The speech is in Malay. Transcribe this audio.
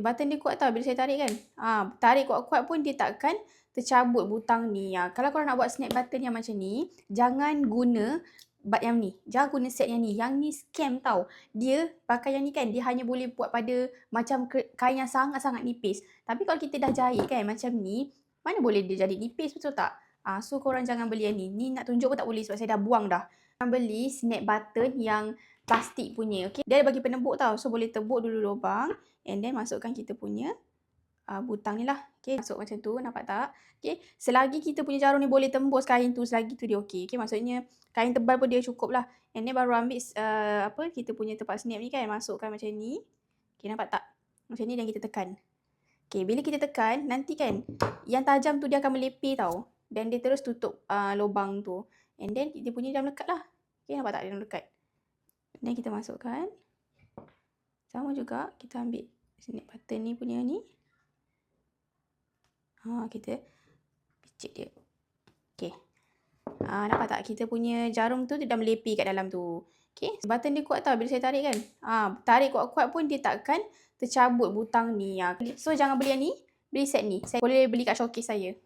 Button dia kuat tau bila saya tarik kan. Tarik kuat-kuat pun dia takkan tercabut butang ni. Kalau korang nak buat snap button yang macam ni, jangan guna yang ni. Jangan guna set yang ni. Yang ni scam tau. Dia pakai yang ni kan, dia hanya boleh buat pada macam kain yang sangat-sangat nipis. Tapi kalau kita dah jahit kan macam ni, mana boleh dia jadi nipis, betul tak? So korang jangan beli yang ni. Ni nak tunjuk pun tak boleh sebab saya dah buang dah. Korang beli snap button yang plastik punya, okay? Dia ada bagi penembuk tau. So boleh tebuk dulu lubang. And then masukkan kita punya butang ni lah. Okay, masuk macam tu, nampak tak? Okay, selagi kita punya jarum ni boleh tembus kain tu, selagi tu dia okay. Okay, maksudnya kain tebal pun dia cukup lah. And then baru ambil kita punya tempat snap ni kan, masukkan macam ni. Okay, nampak tak? Macam ni dan kita tekan. Okay, bila kita tekan, nanti kan yang tajam tu dia akan melepih tau. Dan dia terus tutup lubang tu. And then dia punya dah melekat lah. Okay, nampak tak dia dah melekat? Dan kita masukkan. Sama juga, kita ambil snap button ni punya ni. Kita picit dia. Okay. Nampak tak? Kita punya jarum tu dia dah melepih kat dalam tu. Okay. Button dia kuat tau bila saya tarik kan. Tarik kuat-kuat pun dia takkan tercabut butang ni. So, jangan beli yang ni. Beli set ni. Saya boleh beli kat showcase saya.